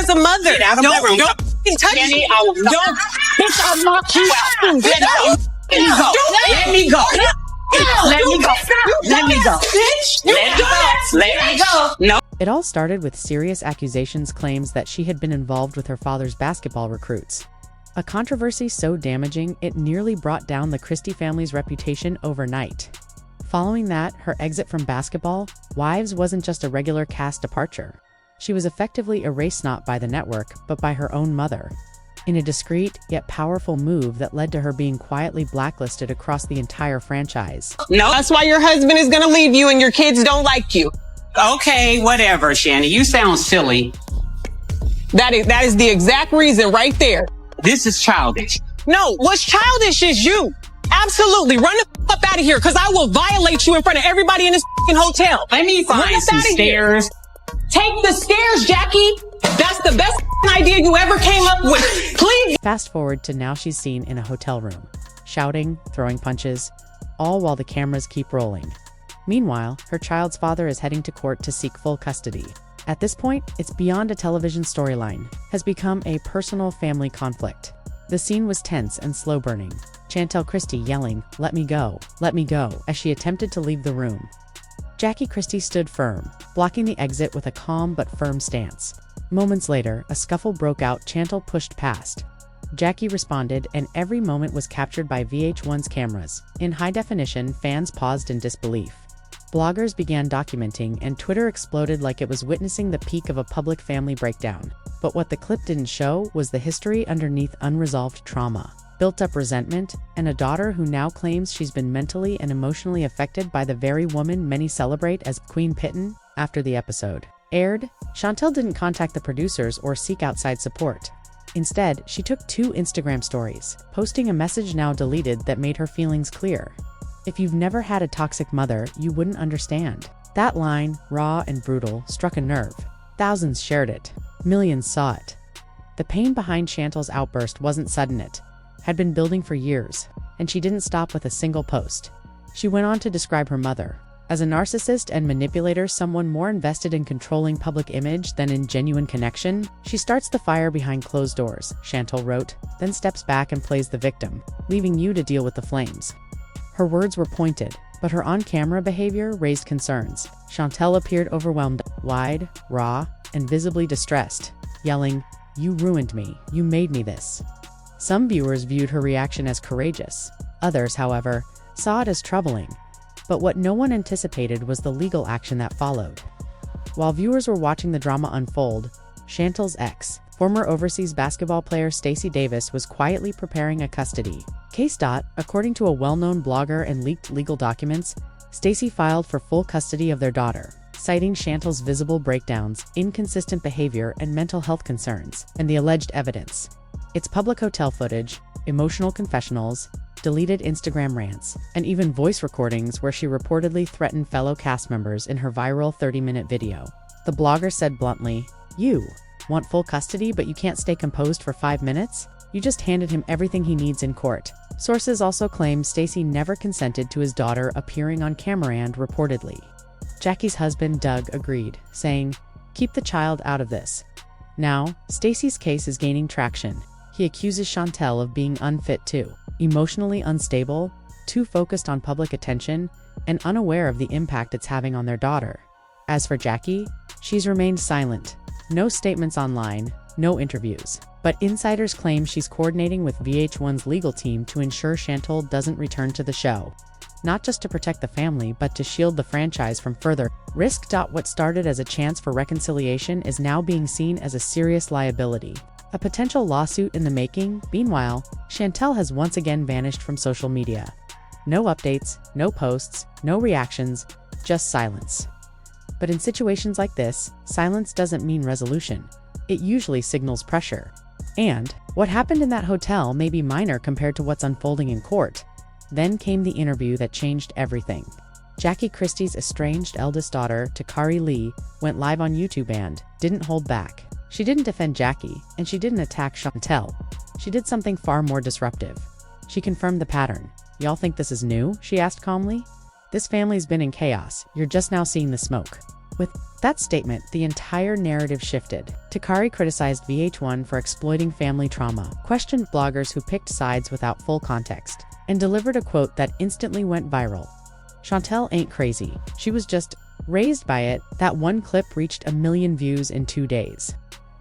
as a mother. Get out of my room. Don't touch me. Don't. Bitch, I'll knock you out. Let me go. Let me go. Let me go. Bitch, Let me go. No. It all started with serious accusations, claims that she had been involved with her father's basketball recruits. A controversy so damaging, it nearly brought down the Christie family's reputation overnight. Following that, her exit from basketball, Wives wasn't just a regular cast departure. She was effectively erased not by the network, but by her own mother, in a discreet yet powerful move that led to her being quietly blacklisted across the entire franchise. No, that's why your husband is gonna leave you and your kids don't like you. Okay, whatever, Shanny. You sound silly. That is the exact reason right there. This is childish. No, what's childish is you. Absolutely. Run the up out of here, because I will violate you in front of everybody in this hotel. Let me find some stairs. Take the stairs, Jackie. That's the best idea you ever came up with. Please. Fast forward to now, she's seen in a hotel room, shouting, throwing punches, all while the cameras keep rolling. Meanwhile, her child's father is heading to court to seek full custody. At this point, it's beyond a television storyline, has become a personal family conflict. The scene was tense and slow burning. Chantel Christie yelling, let me go," as she attempted to leave the room. Jackie Christie stood firm, blocking the exit with a calm but firm stance. Moments later, a scuffle broke out. Chantel pushed past. Jackie responded, and every moment was captured by VH1's cameras. In high definition, fans paused in disbelief. Bloggers began documenting, and Twitter exploded like it was witnessing the peak of a public family breakdown. But what the clip didn't show was the history underneath: unresolved trauma, built-up resentment, and a daughter who now claims she's been mentally and emotionally affected by the very woman many celebrate as Queen Pitten. After the episode aired, Chantel didn't contact the producers or seek outside support. Instead, she took 2 Instagram stories, posting a message now deleted that made her feelings clear. "If you've never had a toxic mother, you wouldn't understand." That line, raw and brutal, struck a nerve. Thousands shared it. Millions saw it. The pain behind Chantel's outburst wasn't sudden. It had been building for years, and she didn't stop with a single post. She went on to describe her mother as a narcissist and manipulator, someone more invested in controlling public image than in genuine connection. "She starts the fire behind closed doors," Chantel wrote, then steps back and plays the victim, leaving you to deal with the flames. Her words were pointed, but her on-camera behavior raised concerns. Chantel appeared overwhelmed, wide, raw, and visibly distressed, yelling, "You ruined me, you made me this." Some viewers viewed her reaction as courageous. Others, however, saw it as troubling. But what no one anticipated was the legal action that followed. While viewers were watching the drama unfold, Chantel's ex, former overseas basketball player Stacey Davis, was quietly preparing a custody case. According to a well-known blogger and leaked legal documents, Stacey filed for full custody of their daughter, citing Chantel's visible breakdowns, inconsistent behavior, and mental health concerns, and the alleged evidence. It's public hotel footage, emotional confessionals, deleted Instagram rants, and even voice recordings where she reportedly threatened fellow cast members in her viral 30-minute video. The blogger said bluntly, "You want full custody, but you can't stay composed for 5 minutes? You just handed him everything he needs in court." Sources also claim Stacey never consented to his daughter appearing on camera, and reportedly, Jackie's husband Doug agreed, saying, "Keep the child out of this." Now, Stacey's case is gaining traction. He accuses Chantel of being unfit too, emotionally unstable, too focused on public attention, and unaware of the impact it's having on their daughter. As for Jackie, she's remained silent. No statements online, no interviews. But insiders claim she's coordinating with VH1's legal team to ensure Chantel doesn't return to the show. Not just to protect the family, but to shield the franchise from further risk. What started as a chance for reconciliation is now being seen as a serious liability, a potential lawsuit in the making. Meanwhile, Chantel has once again vanished from social media. No updates, no posts, no reactions, just silence. But in situations like this, silence doesn't mean resolution. It usually signals pressure. And what happened in that hotel may be minor compared to what's unfolding in court. Then came the interview that changed everything. Jackie Christie's estranged eldest daughter, Takari Lee, went live on YouTube and didn't hold back. She didn't defend Jackie, and she didn't attack Chantel. She did something far more disruptive. She confirmed the pattern. "Y'all think this is new?" she asked calmly. "This family's been in chaos. You're just now seeing the smoke." With That statement, the entire narrative shifted. Takari criticized VH1 for exploiting family trauma, questioned bloggers who picked sides without full context, and delivered a quote that instantly went viral. Chantel ain't crazy. She was just raised by it. That one clip reached 1 million views in 2 days.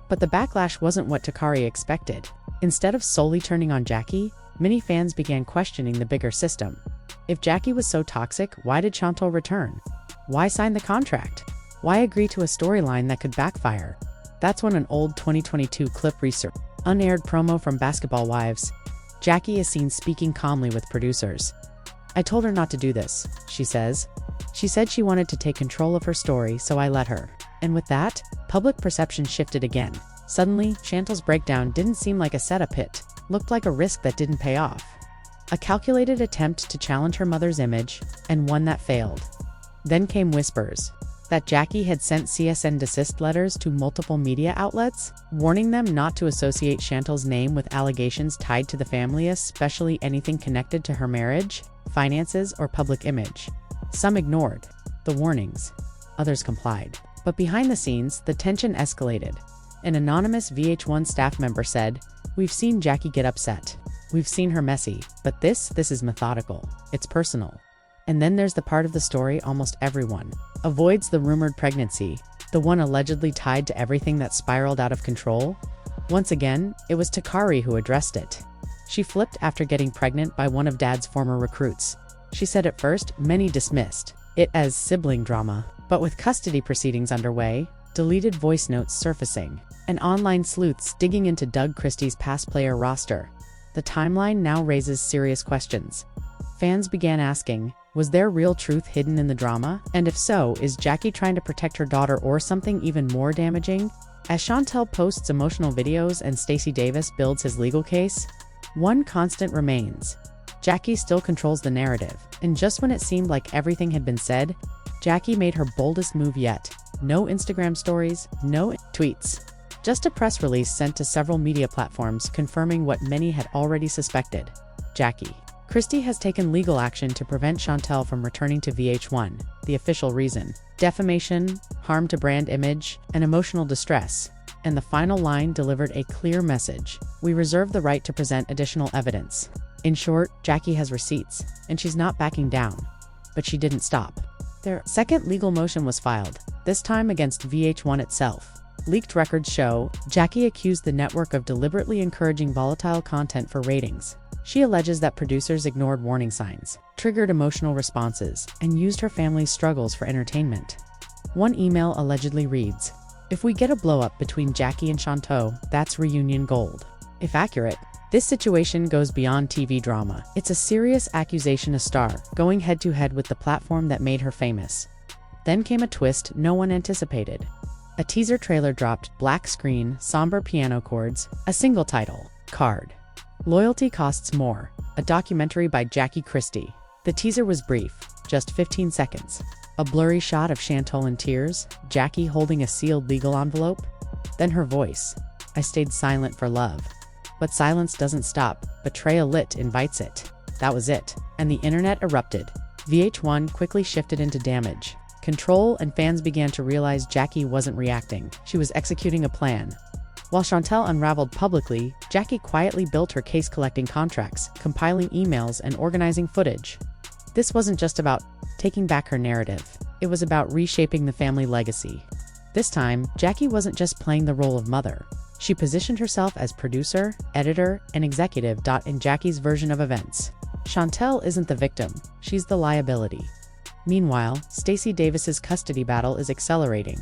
But the backlash wasn't what Takari expected. Instead of solely turning on Jackie, many fans began questioning the bigger system. If Jackie was so toxic, why did Chantel return? Why sign the contract? Why agree to a storyline that could backfire? That's when an old 2022 clip resurfaced. Unaired promo from Basketball Wives. Jackie is seen speaking calmly with producers. "I told her not to do this," she says. "She said she wanted to take control of her story, so I let her." And with that, public perception shifted again. Suddenly, Chantel's breakdown didn't seem like a setup hit, looked like a risk that didn't pay off. A calculated attempt to challenge her mother's image, and one that failed. Then came whispers that Jackie had sent cease and desist letters to multiple media outlets, warning them not to associate Chantel's name with allegations tied to the family, especially anything connected to her marriage, finances, or public image. Some ignored the warnings. Others complied. But behind the scenes, the tension escalated. An anonymous VH1 staff member said, "We've seen Jackie get upset. We've seen her messy, but this is methodical. It's personal." And then there's the part of the story almost everyone avoids: the rumored pregnancy, the one allegedly tied to everything that spiraled out of control. Once again, it was Takari who addressed it. She flipped after getting pregnant by one of Dad's former recruits. She said at first, many dismissed it as sibling drama, but with custody proceedings underway, deleted voice notes surfacing, and online sleuths digging into Doug Christie's past player roster, the timeline now raises serious questions. Fans began asking, was there real truth hidden in the drama? And if so, is Jackie trying to protect her daughter or something even more damaging? As Chantel posts emotional videos and Stacey Davis builds his legal case, one constant remains. Jackie still controls the narrative, and just when it seemed like everything had been said, Jackie made her boldest move yet. No Instagram stories, no tweets. Just a press release sent to several media platforms confirming what many had already suspected. Jackie Christie has taken legal action to prevent Chantel from returning to VH1, the official reason: defamation, harm to brand image, and emotional distress. And the final line delivered a clear message: we reserve the right to present additional evidence. In short, Jackie has receipts, and she's not backing down. But she didn't stop. Their second legal motion was filed, this time against VH1 itself. Leaked records show Jackie accused the network of deliberately encouraging volatile content for ratings. She alleges that producers ignored warning signs, triggered emotional responses, and used her family's struggles for entertainment. One email allegedly reads, "If we get a blow-up between Jackie and Chantel, that's reunion gold." If accurate, this situation goes beyond TV drama. It's a serious accusation of Star, going head-to-head with the platform that made her famous. Then came a twist no one anticipated. A teaser trailer dropped, black screen, somber piano chords, a single title, Card. Loyalty Costs More, a documentary by Jackie Christie. The teaser was brief, just 15 seconds. A blurry shot of Chantel in tears, Jackie holding a sealed legal envelope. Then her voice: "I stayed silent for love." But silence doesn't stop. Betrayal lit invites it. That was it, and the internet erupted. VH1 quickly shifted into damage control, and fans began to realize Jackie wasn't reacting. She was executing a plan. While Chantel unraveled publicly, Jackie quietly built her case, collecting contracts, compiling emails, and organizing footage. This wasn't just about taking back her narrative. It was about reshaping the family legacy. This time, Jackie wasn't just playing the role of mother. She positioned herself as producer, editor, and executive. In Jackie's version of events, Chantel isn't the victim, she's the liability. Meanwhile, Stacey Davis's custody battle is accelerating.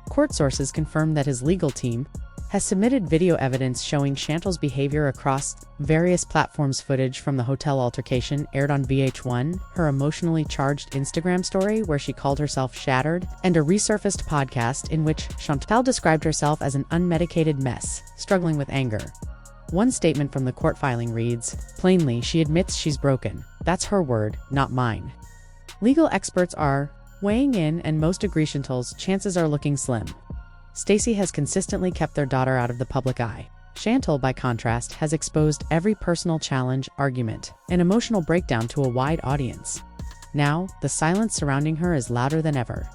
Court sources confirm that his legal team has submitted video evidence showing Chantel's behavior across various platforms. Footage from the hotel altercation aired on VH1, her emotionally charged Instagram story where she called herself shattered, and a resurfaced podcast in which Chantel described herself as an unmedicated mess, struggling with anger. One statement from the court filing reads, "Plainly, she admits she's broken. That's her word, not mine." Legal experts are weighing in, and most agree Chantel's chances are looking slim. Stacey has consistently kept their daughter out of the public eye. Chantel, by contrast, has exposed every personal challenge, argument, and emotional breakdown to a wide audience. Now, the silence surrounding her is louder than ever.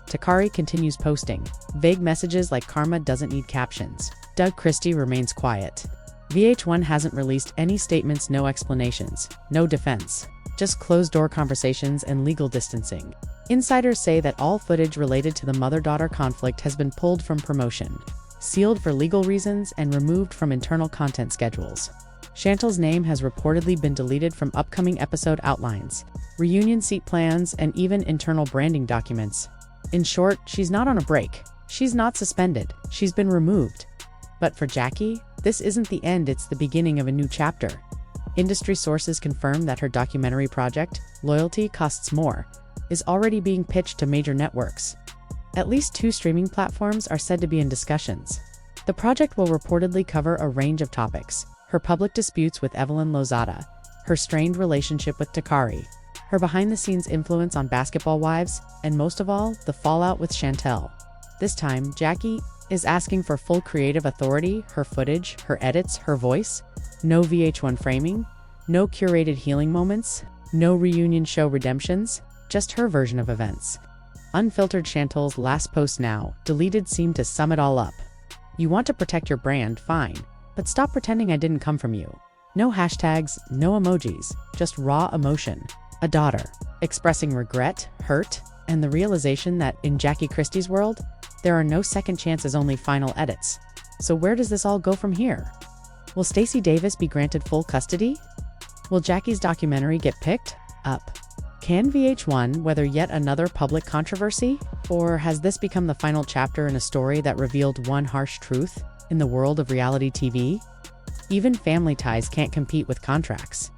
Takari continues posting vague messages like karma doesn't need captions. Doug Christie remains quiet. VH1 hasn't released any statements, no explanations, no defense, just closed-door conversations and legal distancing. Insiders say that all footage related to the mother-daughter conflict has been pulled from promotion, sealed for legal reasons, and removed from internal content schedules. Chantel's name has reportedly been deleted from upcoming episode outlines, reunion seat plans, and even internal branding documents. In short, she's not on a break. She's not suspended. She's been removed. But for Jackie, this isn't the end, it's the beginning of a new chapter. Industry sources confirm that her documentary project, Loyalty Costs More, is already being pitched to major networks. At least 2 streaming platforms are said to be in discussions. The project will reportedly cover a range of topics: her public disputes with Evelyn Lozada, her strained relationship with Takari, her behind-the-scenes influence on Basketball Wives, and most of all, the fallout with Chantel. This time, Jackie is asking for full creative authority: her footage, her edits, her voice. No VH1 framing, no curated healing moments, no reunion show redemptions, just her version of events. Unfiltered Chantel's last post now, deleted, seemed to sum it all up. You want to protect your brand, fine, but stop pretending I didn't come from you. No hashtags, no emojis, just raw emotion. A daughter, expressing regret, hurt, and the realization that, in Jackie Christie's world, there are no second chances, only final edits. So where does this all go from here? Will Stacey Davis be granted full custody? Will Jackie's documentary get picked up? Can VH1 weather yet another public controversy? Or has this become the final chapter in a story that revealed one harsh truth in the world of reality TV? Even family ties can't compete with contracts.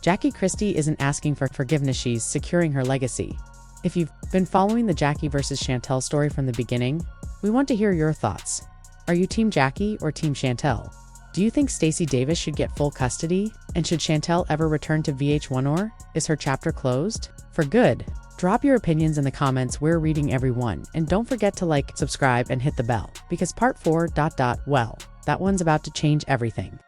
Jackie Christie isn't asking for forgiveness, she's securing her legacy. If you've been following the Jackie versus Chantel story from the beginning, we want to hear your thoughts. Are you Team Jackie or Team Chantel? Do you think Stacey Davis should get full custody? And should Chantel ever return to VH1, or is her chapter closed for good? Drop your opinions in the comments, we're reading every one. And don't forget to like, subscribe, and hit the bell, because part 4, well, that one's about to change everything.